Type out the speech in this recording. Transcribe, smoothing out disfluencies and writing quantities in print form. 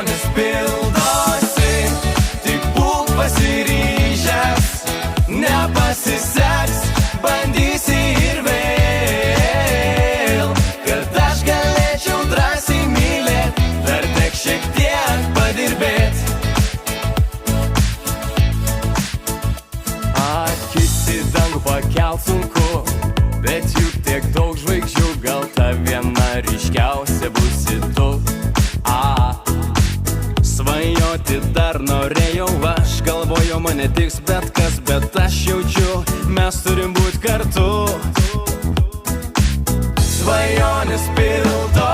svajonės pildosi, tik būk pasiryžęs, nepasiseks, bandysi ir vėl, kad aš galėčiau drąsiai mylėt, dar tek šiek tiek padirbėt. Akis į dangų pakelt sunku, bet juk tiek daug žvaigždžių, gal ta viena ryškiausia būsi tu. Svajoti dar norėjau aš, galvoju mane tiks bet kas, bet aš jaučiu, mes turim būt kartu. Svajonės pildo